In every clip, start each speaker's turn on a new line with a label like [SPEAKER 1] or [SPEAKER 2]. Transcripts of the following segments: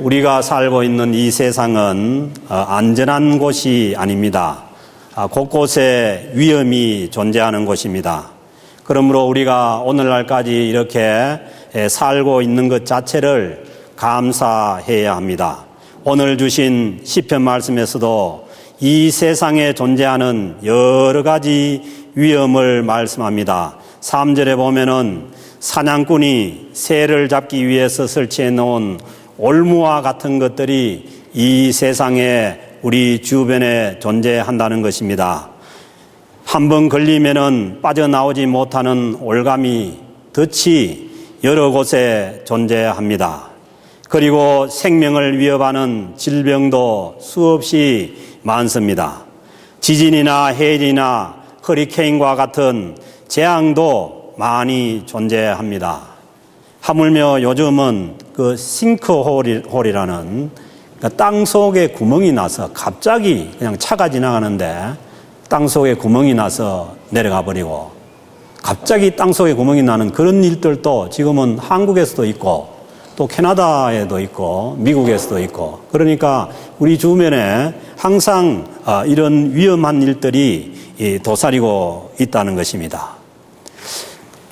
[SPEAKER 1] 우리가 살고 있는 이 세상은 안전한 곳이 아닙니다. 곳곳에 위험이 존재하는 곳입니다. 그러므로 우리가 오늘날까지 이렇게 살고 있는 것 자체를 감사해야 합니다. 오늘 주신 시편 말씀에서도 이 세상에 존재하는 여러 가지 위험을 말씀합니다. 3절에 보면은 사냥꾼이 새를 잡기 위해서 설치해 놓은 올무와 같은 것들이 이 세상에 우리 주변에 존재한다는 것입니다. 한번 걸리면은 빠져나오지 못하는 올감이 덫이 여러 곳에 존재합니다. 그리고 생명을 위협하는 질병도 수없이 많습니다. 지진이나 해일이나 허리케인과 같은 재앙도 많이 존재합니다. 하물며 요즘은 그 싱크홀이라는 땅 속에 구멍이 나서 갑자기 그냥 차가 지나가는데 땅 속에 구멍이 나서 내려가 버리고 갑자기 땅 속에 구멍이 나는 그런 일들도 지금은 한국에서도 있고 또 캐나다에도 있고 미국에서도 있고 그러니까 우리 주변에 항상 이런 위험한 일들이 도사리고 있다는 것입니다.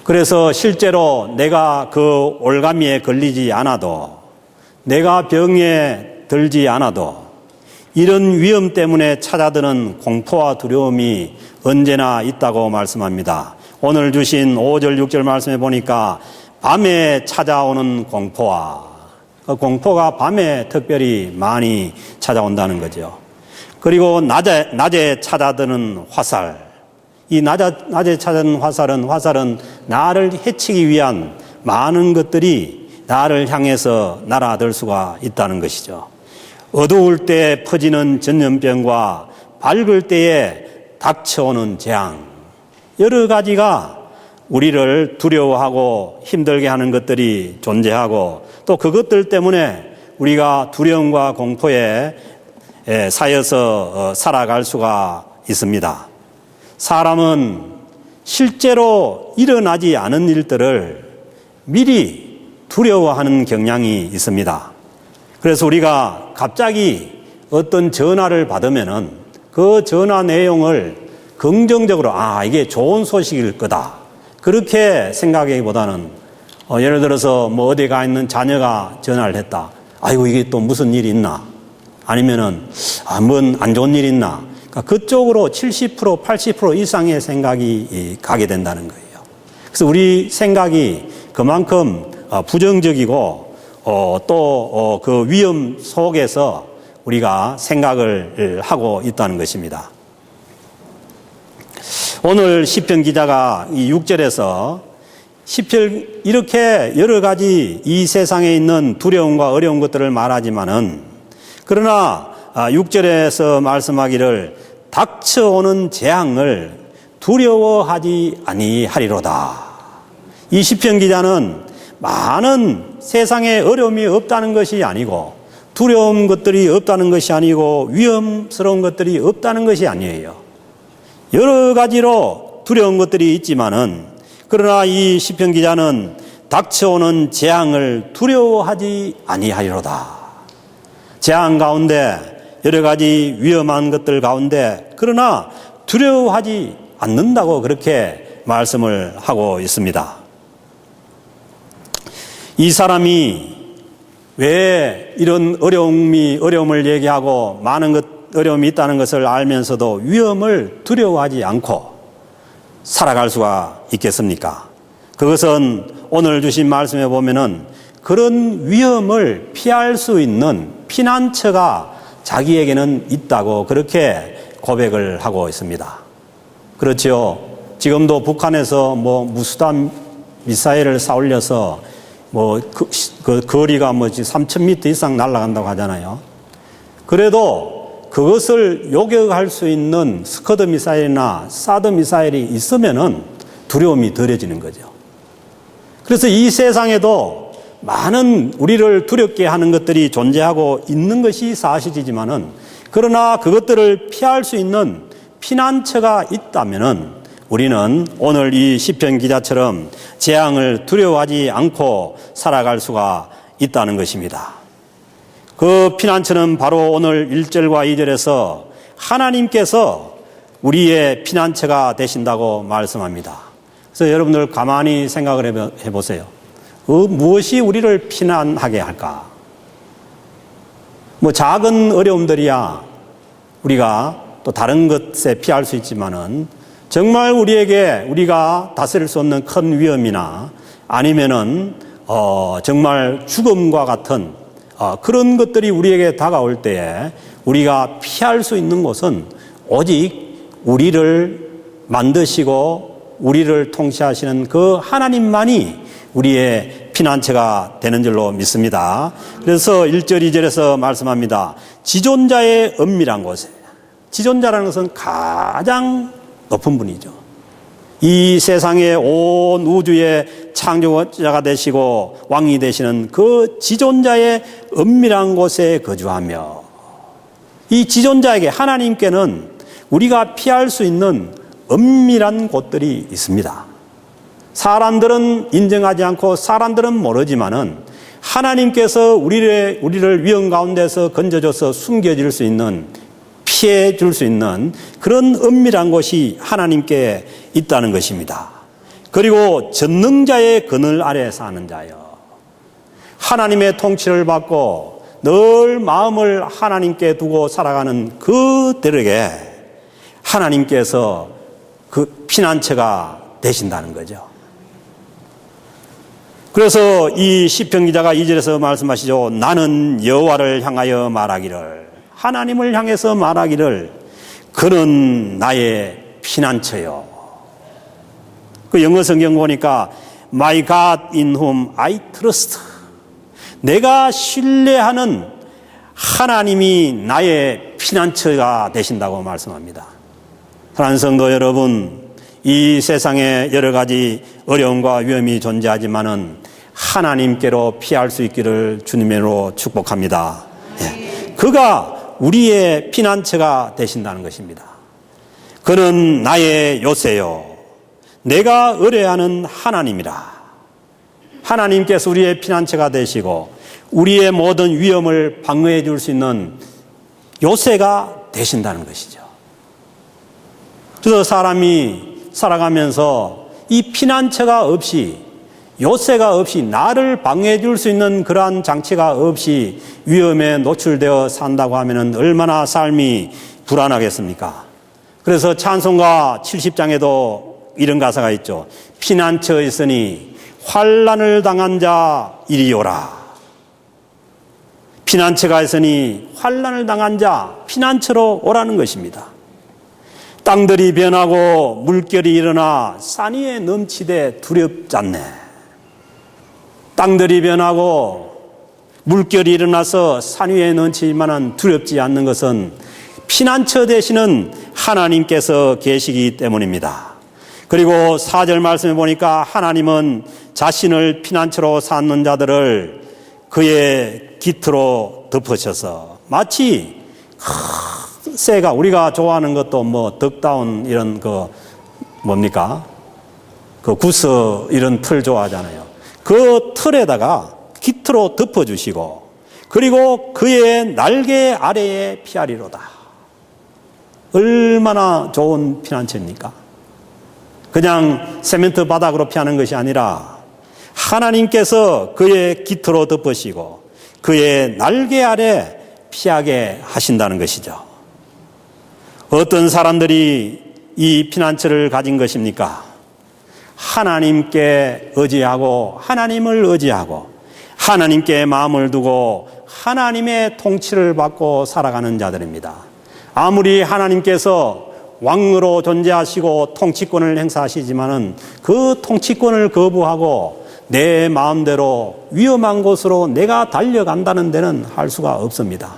[SPEAKER 1] 그래서 실제로 내가 그 올가미에 걸리지 않아도 내가 병에 들지 않아도 이런 위험 때문에 찾아드는 공포와 두려움이 언제나 있다고 말씀합니다. 오늘 주신 5절 6절 말씀에 보니까 밤에 찾아오는 공포와 그 공포가 밤에 특별히 많이 찾아온다는 거죠. 그리고 낮에 찾아드는 화살, 이 낮에 찾아드는 화살은 나를 해치기 위한 많은 것들이 나를 향해서 날아들 수가 있다는 것이죠. 어두울 때 퍼지는 전염병과 밝을 때에 닥쳐오는 재앙, 여러 가지가 우리를 두려워하고 힘들게 하는 것들이 존재하고 또 그것들 때문에 우리가 두려움과 공포에 사여서 살아갈 수가 있습니다. 사람은 실제로 일어나지 않은 일들을 미리 두려워하는 경향이 있습니다. 그래서 우리가 갑자기 어떤 전화를 받으면은 그 전화 내용을 긍정적으로 이게 좋은 소식일 거다. 그렇게 생각하기보다는 예를 들어서 뭐 어디 가 있는 자녀가 전화를 했다. 아이고 이게 또 무슨 일이 있나? 아니면은 뭔 안 좋은 일이 있나? 그러니까 그쪽으로 70% 80% 이상의 생각이 가게 된다는 거예요. 그래서 우리 생각이 그만큼 부정적이고 또 그 위험 속에서 우리가 생각을 하고 있다는 것입니다. 오늘 시편 기자가 이 6절에서 시편 이렇게 여러 가지 이 세상에 있는 두려움과 어려운 것들을 말하지만은 그러나 6절에서 말씀하기를 닥쳐오는 재앙을 두려워하지 아니하리로다. 이 시편 기자는 많은 세상에 어려움이 없다는 것이 아니고 두려운 것들이 없다는 것이 아니고 위험스러운 것들이 없다는 것이 아니에요. 여러 가지로 두려운 것들이 있지만은 그러나 이 시편 기자는 닥쳐오는 재앙을 두려워하지 아니하리로다. 재앙 가운데 여러 가지 위험한 것들 가운데 그러나 두려워하지 않는다고 그렇게 말씀을 하고 있습니다. 이 사람이 왜 이런 어려움을 얘기하고 많은 어려움이 있다는 것을 알면서도 위험을 두려워하지 않고 살아갈 수가 있겠습니까? 그것은 오늘 주신 말씀에 보면은 그런 위험을 피할 수 있는 피난처가 자기에게는 있다고 그렇게 고백을 하고 있습니다. 그렇죠. 지금도 북한에서 무수단 미사일을 쏴올려서 그 거리가 3,000m 이상 날아간다고 하잖아요. 그래도 그것을 요격할 수 있는 스커드 미사일이나 사드 미사일이 있으면은 두려움이 덜해지는 거죠. 그래서 이 세상에도 많은 우리를 두렵게 하는 것들이 존재하고 있는 것이 사실이지만은 그러나 그것들을 피할 수 있는 피난처가 있다면은 우리는 오늘 이 시편 기자처럼 재앙을 두려워하지 않고 살아갈 수가 있다는 것입니다. 그 피난처는 바로 오늘 1절과 2절에서 하나님께서 우리의 피난처가 되신다고 말씀합니다. 그래서 여러분들 가만히 생각을 해보세요. 무엇이 우리를 피난하게 할까? 작은 어려움들이야 우리가 또 다른 것에 피할 수 있지만은 정말 우리가 다스릴 수 없는 큰 위험이나 아니면은 정말 죽음과 같은 그런 것들이 우리에게 다가올 때에 우리가 피할 수 있는 곳은 오직 우리를 만드시고 우리를 통치하시는 그 하나님만이 우리의 피난처가 되는 줄로 믿습니다. 그래서 1절, 2절에서 말씀합니다. 지존자의 은밀한 곳에, 지존자라는 것은 가장 높은 분이죠. 이 세상의 온 우주의 창조자가 되시고 왕이 되시는 그 지존자의 은밀한 곳에 거주하며, 이 지존자에게, 하나님께는 우리가 피할 수 있는 은밀한 곳들이 있습니다. 사람들은 인정하지 않고 사람들은 모르지만은 하나님께서 우리를 위험 가운데서 건져줘서 숨겨질 수 있는, 피해 줄 수 있는 그런 은밀한 곳이 하나님께 있다는 것입니다. 그리고 전능자의 그늘 아래 사는 자여, 하나님의 통치를 받고 늘 마음을 하나님께 두고 살아가는 그들에게 하나님께서 그 피난처가 되신다는 거죠. 그래서 이 시편 기자가 2절에서 말씀하시죠. 나는 여호와를 향하여 말하기를, 하나님을 향해서 말하기를, 그는 나의 피난처요. 그 영어 성경 보니까 My God in whom I trust, 내가 신뢰하는 하나님이 나의 피난처가 되신다고 말씀합니다. 사랑하는 성도 여러분, 이 세상에 여러 가지 어려움과 위험이 존재하지만은 하나님께로 피할 수 있기를 주님으로 축복합니다. 그가 우리의 피난처가 되신다는 것입니다. 그는 나의 요새요, 내가 의뢰하는 하나님이라. 하나님께서 우리의 피난처가 되시고 우리의 모든 위험을 방어해 줄 수 있는 요새가 되신다는 것이죠. 그래서 사람이 살아가면서 이 피난처가 없이, 요새가 없이, 나를 방해해 줄 수 있는 그러한 장치가 없이 위험에 노출되어 산다고 하면 얼마나 삶이 불안하겠습니까? 그래서 찬송가 70장에도 이런 가사가 있죠. 피난처 있으니 환난을 당한 자 이리 오라. 피난처가 있으니 환난을 당한 자 피난처로 오라는 것입니다. 땅들이 변하고 물결이 일어나 산 위에 넘치되 두렵지 않네. 땅들이 변하고 물결이 일어나서 산 위에 넘치지만 두렵지 않는 것은 피난처 되시는 하나님께서 계시기 때문입니다. 그리고 4절 말씀해 보니까 하나님은 자신을 피난처로 삼는 자들을 그의 깃으로 덮으셔서, 마치 새가, 우리가 좋아하는 것도 덕다운 이런 뭡니까? 구스 이런 틀 좋아하잖아요. 그 틀에다가 깃으로 덮어주시고, 그리고 그의 날개 아래에 피하리로다. 얼마나 좋은 피난처입니까? 그냥 세멘트 바닥으로 피하는 것이 아니라 하나님께서 그의 깃으로 덮으시고 그의 날개 아래 피하게 하신다는 것이죠. 어떤 사람들이 이 피난처를 가진 것입니까? 하나님께 의지하고 하나님을 의지하고 하나님께 마음을 두고 하나님의 통치를 받고 살아가는 자들입니다. 아무리 하나님께서 왕으로 존재하시고 통치권을 행사하시지만은 그 통치권을 거부하고 내 마음대로 위험한 곳으로 내가 달려간다는 데는 할 수가 없습니다.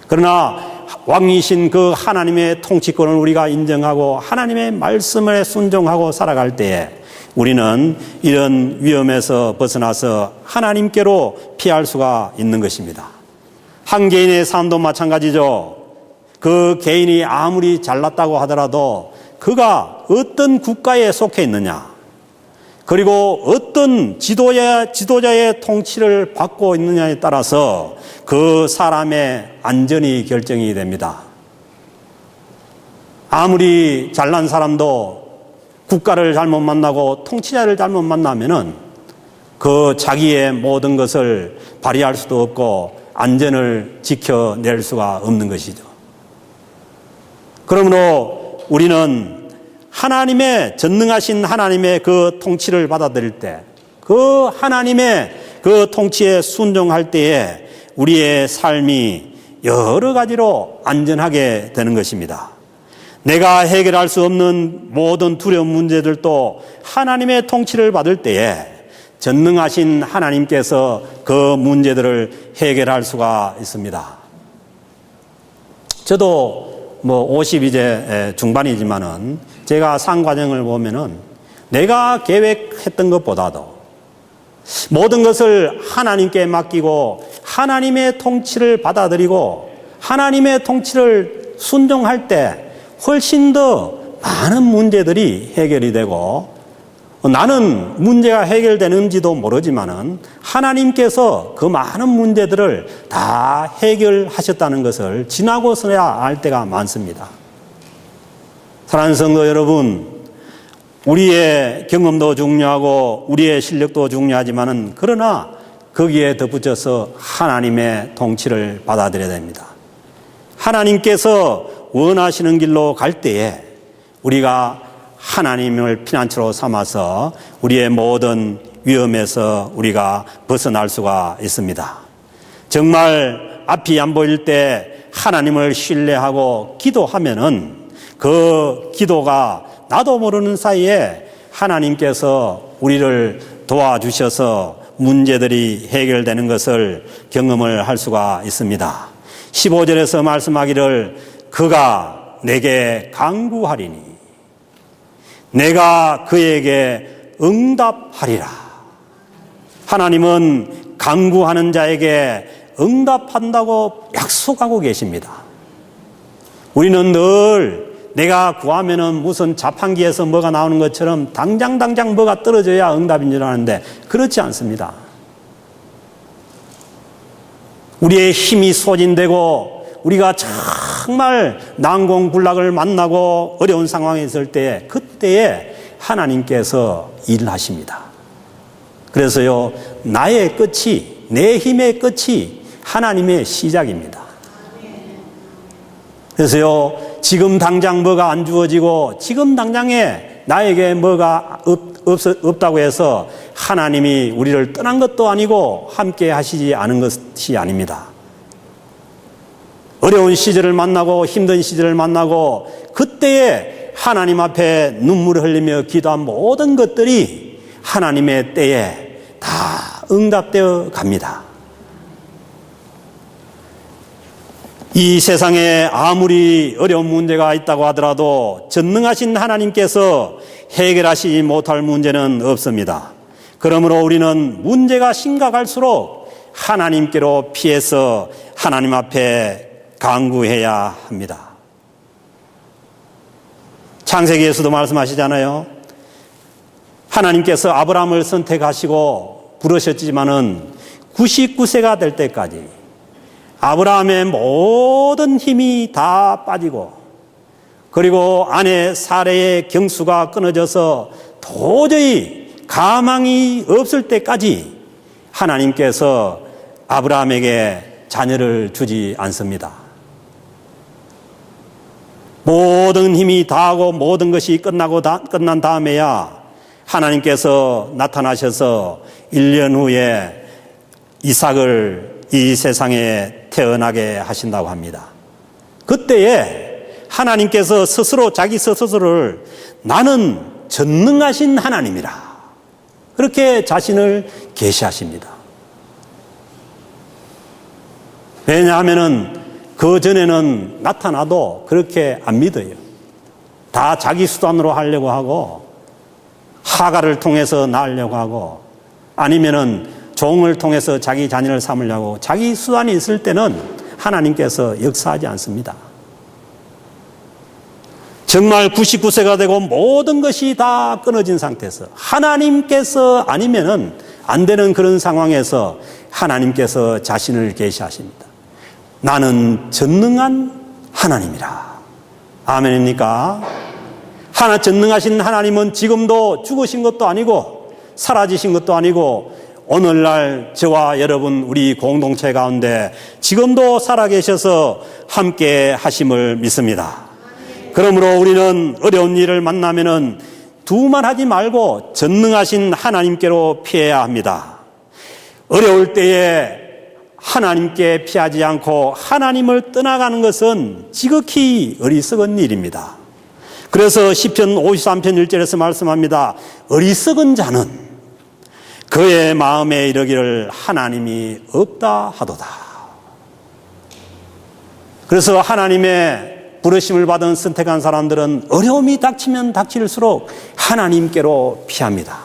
[SPEAKER 1] 그러나 왕이신 그 하나님의 통치권을 우리가 인정하고 하나님의 말씀에 순종하고 살아갈 때에 우리는 이런 위험에서 벗어나서 하나님께로 피할 수가 있는 것입니다. 한 개인의 삶도 마찬가지죠. 그 개인이 아무리 잘났다고 하더라도 그가 어떤 국가에 속해 있느냐, 그리고 어떤 지도자의 통치를 받고 있느냐에 따라서 그 사람의 안전이 결정이 됩니다. 아무리 잘난 사람도 국가를 잘못 만나고 통치자를 잘못 만나면은 그 자기의 모든 것을 발휘할 수도 없고 안전을 지켜낼 수가 없는 것이죠. 그러므로 우리는 하나님의 전능하신 하나님의 그 통치를 받아들일 때, 그 하나님의 그 통치에 순종할 때에 우리의 삶이 여러 가지로 안전하게 되는 것입니다. 내가 해결할 수 없는 모든 두려운 문제들도 하나님의 통치를 받을 때에 전능하신 하나님께서 그 문제들을 해결할 수가 있습니다. 저도 50 이제 중반이지만은 제가 산 과정을 보면은 내가 계획했던 것보다도 모든 것을 하나님께 맡기고 하나님의 통치를 받아들이고 하나님의 통치를 순종할 때 훨씬 더 많은 문제들이 해결이 되고, 나는 문제가 해결되는지도 모르지만은 하나님께서 그 많은 문제들을 다 해결하셨다는 것을 지나고서야 알 때가 많습니다. 사랑하는 성도 여러분, 우리의 경험도 중요하고 우리의 실력도 중요하지만은 그러나 거기에 덧붙여서 하나님의 통치를 받아들여야 됩니다. 하나님께서 원하시는 길로 갈 때에 우리가 하나님을 피난처로 삼아서 우리의 모든 위험에서 우리가 벗어날 수가 있습니다. 정말 앞이 안 보일 때 하나님을 신뢰하고 기도하면은 그 기도가 나도 모르는 사이에 하나님께서 우리를 도와주셔서 문제들이 해결되는 것을 경험을 할 수가 있습니다. 15절에서 말씀하기를 그가 내게 간구하리니 내가 그에게 응답하리라. 하나님은 간구하는 자에게 응답한다고 약속하고 계십니다. 우리는 늘 내가 구하면은 무슨 자판기에서 뭐가 나오는 것처럼 당장 뭐가 떨어져야 응답인 줄 아는데 그렇지 않습니다. 우리의 힘이 소진되고 우리가 정말 난공불락을 만나고 어려운 상황에 있을 때 그때에 하나님께서 일을 하십니다. 그래서요, 나의 끝이, 내 힘의 끝이 하나님의 시작입니다. 그래서요, 지금 당장 뭐가 안 주어지고 지금 당장에 나에게 뭐가 없다고 해서 하나님이 우리를 떠난 것도 아니고 함께 하시지 않은 것이 아닙니다. 어려운 시절을 만나고 힘든 시절을 만나고 그때에 하나님 앞에 눈물을 흘리며 기도한 모든 것들이 하나님의 때에 다 응답되어 갑니다. 이 세상에 아무리 어려운 문제가 있다고 하더라도 전능하신 하나님께서 해결하시지 못할 문제는 없습니다. 그러므로 우리는 문제가 심각할수록 하나님께로 피해서 하나님 앞에 간구해야 합니다. 창세기에서도 말씀하시잖아요. 하나님께서 아브라함을 선택하시고 부르셨지만은 99세가 될 때까지 아브라함의 모든 힘이 다 빠지고 그리고 아내 사레의 경수가 끊어져서 도저히 가망이 없을 때까지 하나님께서 아브라함에게 자녀를 주지 않습니다. 모든 힘이 다하고 모든 것이 끝난 다음에야 하나님께서 나타나셔서 1년 후에 이삭을 이 세상에 태어나게 하신다고 합니다. 그때에 하나님께서 스스로 자기 스스로를 나는 전능하신 하나님이라 그렇게 자신을 계시하십니다. 왜냐하면은 그 전에는 나타나도 그렇게 안 믿어요. 다 자기 수단으로 하려고 하고 하가를 통해서 낳으려고 하고 아니면은 종을 통해서 자기 자녀를 삼으려고 자기 수단이 있을 때는 하나님께서 역사하지 않습니다. 정말 99세가 되고 모든 것이 다 끊어진 상태에서 하나님께서 아니면은 안 되는 그런 상황에서 하나님께서 자신을 계시하십니다. 나는 전능한 하나님이라. 아멘입니까? 전능하신 하나님은 지금도 죽으신 것도 아니고 사라지신 것도 아니고 오늘날 저와 여러분 우리 공동체 가운데 지금도 살아계셔서 함께 하심을 믿습니다. 그러므로 우리는 어려운 일을 만나면은 두말하지 말고 전능하신 하나님께로 피해야 합니다. 어려울 때에 하나님께 피하지 않고 하나님을 떠나가는 것은 지극히 어리석은 일입니다. 그래서 시편 53편 1절에서 말씀합니다. 어리석은 자는 그의 마음에 이르기를 하나님이 없다 하도다. 그래서 하나님의 부르심을 받은 선택한 사람들은 어려움이 닥치면 닥칠수록 하나님께로 피합니다.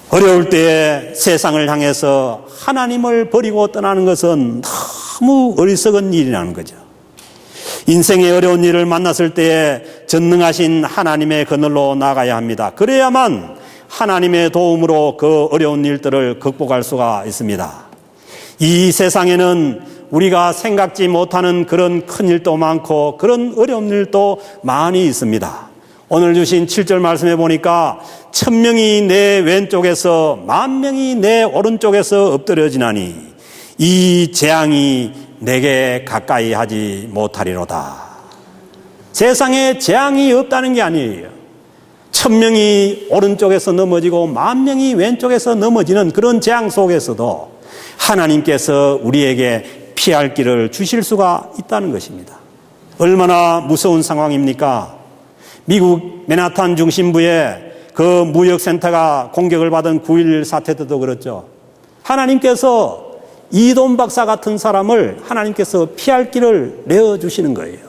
[SPEAKER 1] 어려울 때에 세상을 향해서 하나님을 버리고 떠나는 것은 너무 어리석은 일이라는 거죠. 인생의 어려운 일을 만났을 때에 전능하신 하나님의 그늘로 나가야 합니다. 그래야만 하나님의 도움으로 그 어려운 일들을 극복할 수가 있습니다. 이 세상에는 우리가 생각지 못하는 그런 큰 일도 많고 그런 어려운 일도 많이 있습니다. 오늘 주신 7절 말씀해 보니까 1000명이 내 왼쪽에서 10,000명이 내 오른쪽에서 엎드려지나니 이 재앙이 내게 가까이 하지 못하리로다. 세상에 재앙이 없다는 게 아니에요. 1000명이 오른쪽에서 넘어지고 10,000명이 왼쪽에서 넘어지는 그런 재앙 속에서도 하나님께서 우리에게 피할 길을 주실 수가 있다는 것입니다. 얼마나 무서운 상황입니까? 미국 맨하탄 중심부에 그 무역센터가 공격을 받은 9.11 사태 때도 그렇죠. 하나님께서 이돈 박사 같은 사람을 하나님께서 피할 길을 내어주시는 거예요.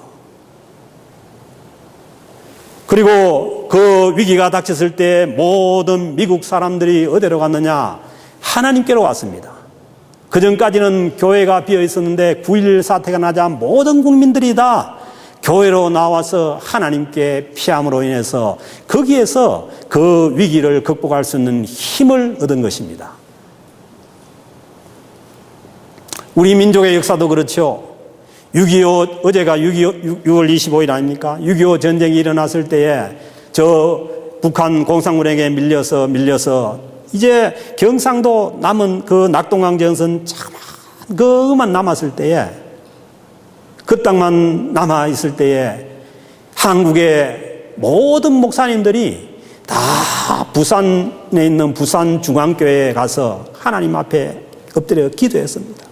[SPEAKER 1] 그리고 그 위기가 닥쳤을 때 모든 미국 사람들이 어디로 갔느냐? 하나님께로 왔습니다. 그전까지는 교회가 비어 있었는데 9.11 사태가 나자 모든 국민들이 다 교회로 나와서 하나님께 피함으로 인해서 거기에서 그 위기를 극복할 수 있는 힘을 얻은 것입니다. 우리 민족의 역사도 그렇죠. 6.25, 어제가 6.25, 6월 25일 아닙니까? 6.25 전쟁이 일어났을 때에 저 북한 공산군에게 밀려서 이제 경상도 남은 그 낙동강 전선 그만 남았을 때에 그 땅만 남아있을 때에 한국의 모든 목사님들이 다 부산에 있는 부산중앙교회에 가서 하나님 앞에 엎드려 기도했습니다.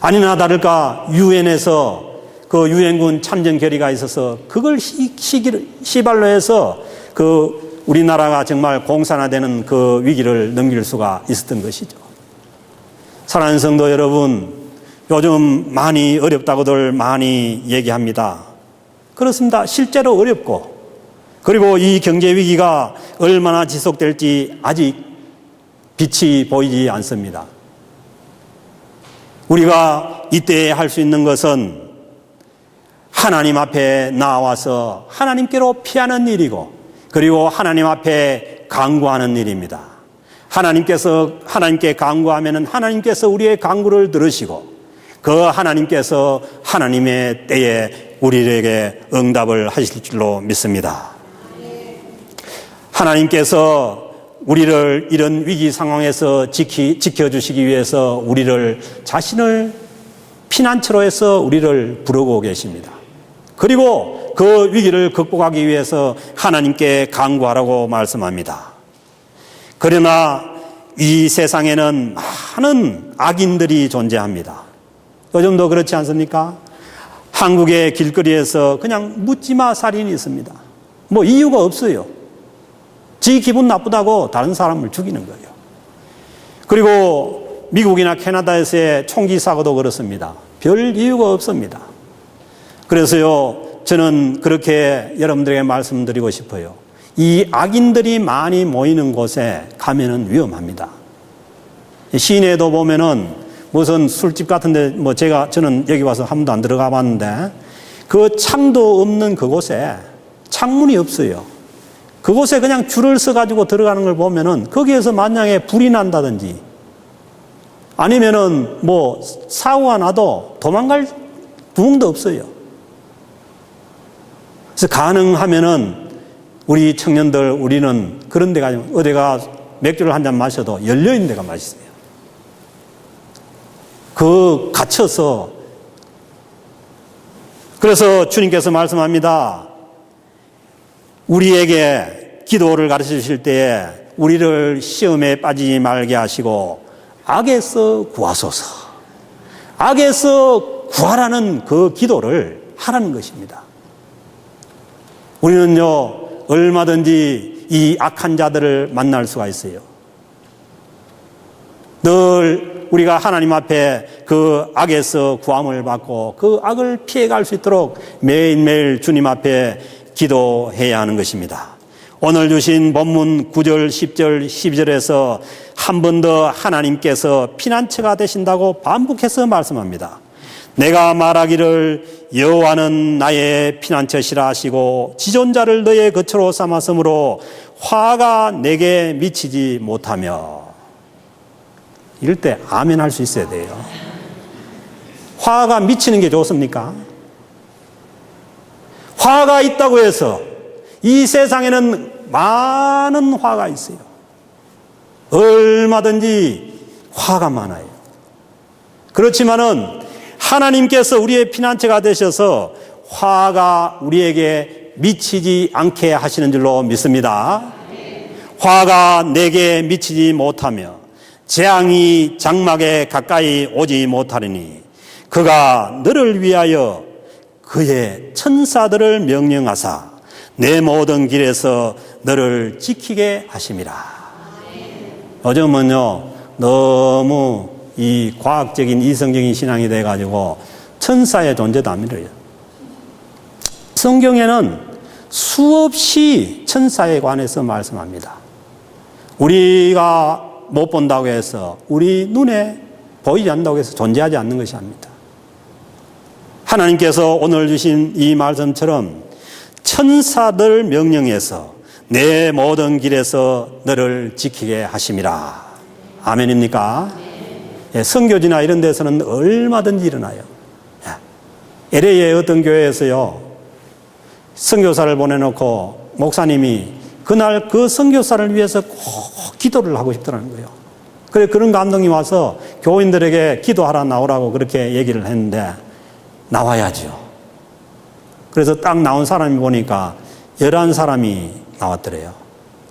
[SPEAKER 1] 아니나 다를까 유엔에서 그 유엔군 참전 결의가 있어서 그걸 시발로 해서 그 우리나라가 정말 공산화되는 그 위기를 넘길 수가 있었던 것이죠. 사랑하는 성도 여러분, 요즘 많이 어렵다고들 많이 얘기합니다. 그렇습니다. 실제로 어렵고, 그리고 이 경제 위기가 얼마나 지속될지 아직 빛이 보이지 않습니다. 우리가 이때 할 수 있는 것은 하나님 앞에 나와서 하나님께로 피하는 일이고, 그리고 하나님 앞에 간구하는 일입니다. 하나님께 간구하면은 하나님께서 우리의 간구를 들으시고 그 하나님께서 하나님의 때에 우리에게 응답을 하실 줄로 믿습니다. 하나님께서 우리를 이런 위기 상황에서 지켜주시기 위해서 우리를 자신을 피난처로 해서 우리를 부르고 계십니다. 그리고 그 위기를 극복하기 위해서 하나님께 간구하라고 말씀합니다. 그러나 이 세상에는 많은 악인들이 존재합니다. 요즘도 그렇지 않습니까? 한국의 길거리에서 그냥 묻지마 살인이 있습니다. 뭐 이유가 없어요. 지 기분 나쁘다고 다른 사람을 죽이는 거예요. 그리고 미국이나 캐나다에서의 총기 사고도 그렇습니다. 별 이유가 없습니다. 그래서요, 저는 그렇게 여러분들에게 말씀드리고 싶어요. 이 악인들이 많이 모이는 곳에 가면은 위험합니다. 시내에도 보면은 무슨 술집 같은데 저는 여기 와서 한 번도 안 들어가 봤는데 그 창도 없는 그곳에 창문이 없어요. 그곳에 그냥 줄을 서가지고 들어가는 걸 보면은 거기에서 만약에 불이 난다든지 아니면은 사고가 나도 도망갈 구멍도 없어요. 그래서 가능하면은 우리 청년들 우리는 그런 데 가면 어디가 맥주를 한 잔 마셔도 열려있는 데가 맛있어요. 갇혀서. 그래서 주님께서 말씀합니다. 우리에게 기도를 가르쳐 주실 때에 우리를 시험에 빠지지 말게 하시고 악에서 구하소서. 악에서 구하라는 그 기도를 하라는 것입니다. 우리는요, 얼마든지 이 악한 자들을 만날 수가 있어요. 늘 우리가 하나님 앞에 그 악에서 구함을 받고 그 악을 피해갈 수 있도록 매일매일 주님 앞에 기도해야 하는 것입니다. 오늘 주신 본문 9절, 10절, 12절에서 한 번 더 하나님께서 피난처가 되신다고 반복해서 말씀합니다. 내가 말하기를 여호와는 나의 피난처시라 하시고 지존자를 너의 거처로 삼았으므로 화가 내게 미치지 못하며. 이럴 때 아멘 할 수 있어야 돼요. 화가 미치는 게 좋습니까? 화가 있다고 해서 이 세상에는 많은 화가 있어요. 얼마든지 화가 많아요. 그렇지만은 하나님께서 우리의 피난처가 되셔서 화가 우리에게 미치지 않게 하시는 줄로 믿습니다. 화가 내게 미치지 못하며 재앙이 장막에 가까이 오지 못하리니 그가 너를 위하여 그의 천사들을 명령하사 내 모든 길에서 너를 지키게 하심이라. 요즘은요, 너무 이 과학적인 이성적인 신앙이 돼가지고 천사의 존재도 안 믿어요. 성경에는 수없이 천사에 관해서 말씀합니다. 우리가 못 본다고 해서 우리 눈에 보이지 않는다고 해서 존재하지 않는 것이 아닙니다. 하나님께서 오늘 주신 이 말씀처럼 천사들 명령해서 내 모든 길에서 너를 지키게 하심이라. 아멘입니까? 예, 선교지나 이런 데서는 얼마든지 일어나요. LA의 어떤 교회에서요, 선교사를 보내놓고 목사님이 그날 그 선교사를 위해서 꼭 기도를 하고 싶더라는 거예요. 그래, 그런 감동이 와서 교인들에게 기도하라 나오라고 그렇게 얘기를 했는데 나와야죠. 그래서 딱 나온 사람이 보니까 11사람이 나왔더래요.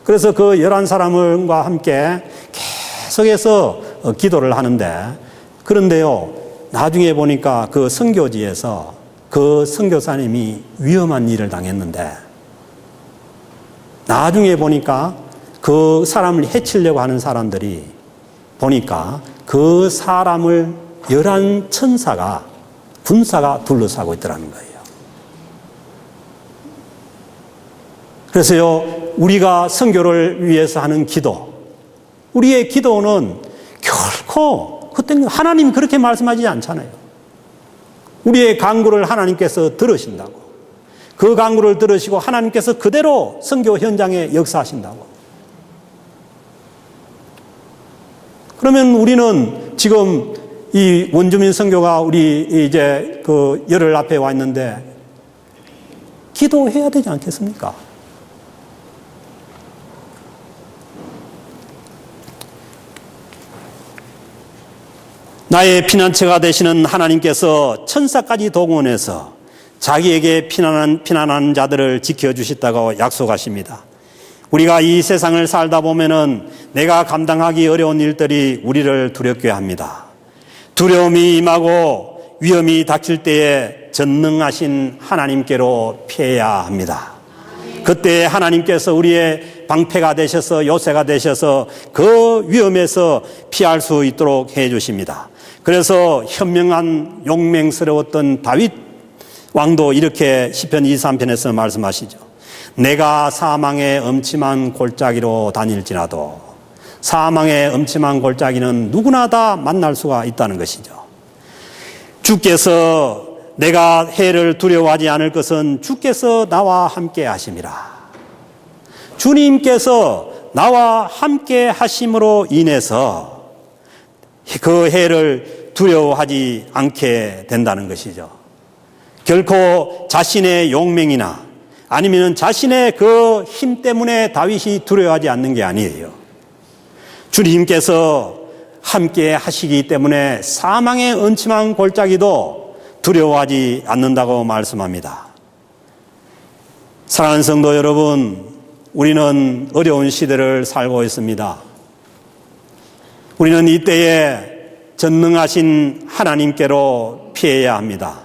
[SPEAKER 1] 그래서 그 11사람과 함께 계속해서 기도를 하는데, 그런데요, 나중에 보니까 그 선교지에서 그 선교사님이 위험한 일을 당했는데, 나중에 보니까 그 사람을 해치려고 하는 사람들이 보니까 그 사람을 11천사가, 군사가 둘러싸고 있더라는 거예요. 그래서요, 우리가 선교를 위해서 하는 기도, 우리의 기도는 결코 그때 하나님 그렇게 말씀하지 않잖아요. 우리의 간구를 하나님께서 들으신다고. 그 간구를 들으시고 하나님께서 그대로 선교 현장에 역사하신다고. 그러면 우리는 지금 이 원주민 선교가 우리 이제 그 열흘 앞에 와 있는데 기도해야 되지 않겠습니까? 나의 피난처가 되시는 하나님께서 천사까지 동원해서 자기에게 피난한 자들을 지켜주셨다고 약속하십니다. 우리가 이 세상을 살다 보면은 내가 감당하기 어려운 일들이 우리를 두렵게 합니다. 두려움이 임하고 위험이 닥칠 때에 전능하신 하나님께로 피해야 합니다. 그때 하나님께서 우리의 방패가 되셔서 요새가 되셔서 그 위험에서 피할 수 있도록 해 주십니다. 그래서 현명한 용맹스러웠던 다윗 왕도 이렇게 시편 23편에서 말씀하시죠. 내가 사망의 음침한 골짜기로 다닐지라도 사망의 음침한 골짜기는 누구나 다 만날 수가 있다는 것이죠. 주께서 내가 해를 두려워하지 않을 것은 주께서 나와 함께 하심이라. 주님께서 나와 함께 하심으로 인해서 그 해를 두려워하지 않게 된다는 것이죠. 결코 자신의 용맹이나 아니면 자신의 그 힘 때문에 다윗이 두려워하지 않는 게 아니에요. 주님께서 함께 하시기 때문에 사망의 음침한 골짜기도 두려워하지 않는다고 말씀합니다. 사랑하는 성도 여러분, 우리는 어려운 시대를 살고 있습니다. 우리는 이때에 전능하신 하나님께로 피해야 합니다.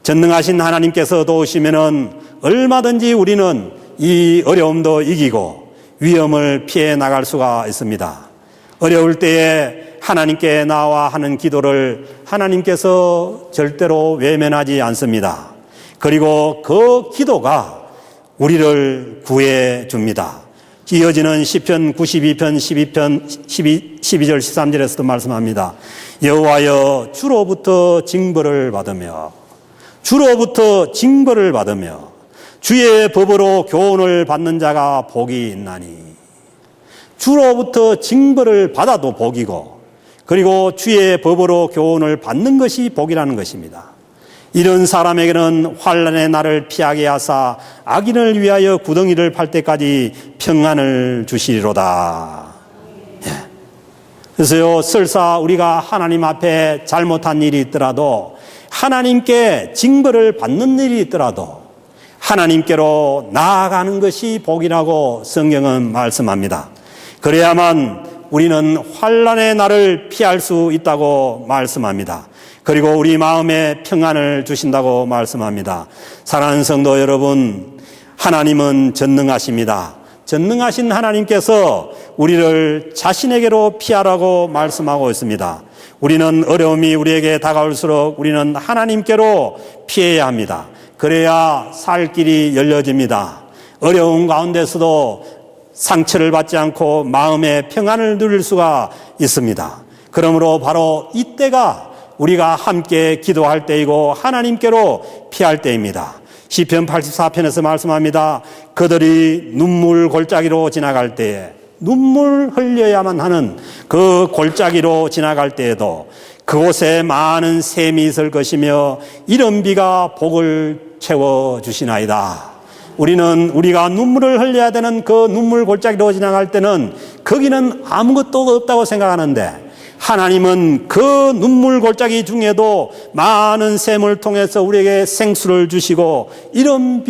[SPEAKER 1] 전능하신 하나님께서 도우시면은 얼마든지 우리는 이 어려움도 이기고 위험을 피해 나갈 수가 있습니다. 어려울 때에 하나님께 나와 하는 기도를 하나님께서 절대로 외면하지 않습니다. 그리고 그 기도가 우리를 구해 줍니다. 이어지는 시편 92편 12절 13절에서도 말씀합니다. 여호와여 주로부터 징벌을 받으며 주의 법으로 교훈을 받는 자가 복이 있나니. 주로부터 징벌을 받아도 복이고 그리고 주의 법으로 교훈을 받는 것이 복이라는 것입니다. 이런 사람에게는 환난의 날을 피하게 하사 악인을 위하여 구덩이를 팔 때까지 평안을 주시리로다. 그래서요, 설사 우리가 하나님 앞에 잘못한 일이 있더라도 하나님께 징벌을 받는 일이 있더라도 하나님께로 나아가는 것이 복이라고 성경은 말씀합니다. 그래야만 우리는 환난의 날을 피할 수 있다고 말씀합니다. 그리고 우리 마음에 평안을 주신다고 말씀합니다. 사랑하는 성도 여러분, 하나님은 전능하십니다. 전능하신 하나님께서 우리를 자신에게로 피하라고 말씀하고 있습니다. 우리는 어려움이 우리에게 다가올수록 우리는 하나님께로 피해야 합니다. 그래야 살 길이 열려집니다. 어려운 가운데서도 상처를 받지 않고 마음의 평안을 누릴 수가 있습니다. 그러므로 바로 이때가 우리가 함께 기도할 때이고 하나님께로 피할 때입니다. 시편 84편에서 말씀합니다. 그들이 눈물 골짜기로 지나갈 때에, 눈물 흘려야만 하는 그 골짜기로 지나갈 때에도 그곳에 많은 샘이 있을 것이며 이른 비가 복을 채워주시나이다. 우리가 눈물을 흘려야 되는 그 눈물 골짜기로 지나갈 때는 거기는 아무것도 없다고 생각하는데 하나님은 그 눈물 골짜기 중에도 많은 샘을 통해서 우리에게 생수를 주시고 이런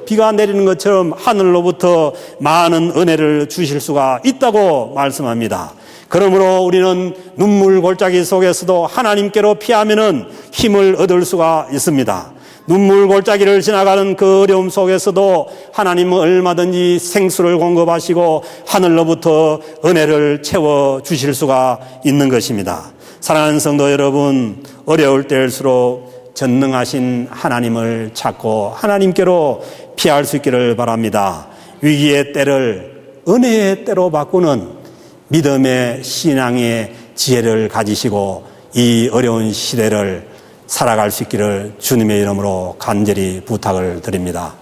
[SPEAKER 1] 비가 내리는 것처럼 하늘로부터 많은 은혜를 주실 수가 있다고 말씀합니다. 그러므로 우리는 눈물 골짜기 속에서도 하나님께로 피하면은 힘을 얻을 수가 있습니다. 눈물 골짜기를 지나가는 그 어려움 속에서도 하나님은 얼마든지 생수를 공급하시고 하늘로부터 은혜를 채워 주실 수가 있는 것입니다. 사랑하는 성도 여러분, 어려울 때일수록 전능하신 하나님을 찾고 하나님께로 피할 수 있기를 바랍니다. 위기의 때를 은혜의 때로 바꾸는 믿음의 신앙의 지혜를 가지시고 이 어려운 시대를 살아갈 수 있기를 주님의 이름으로 간절히 부탁을 드립니다.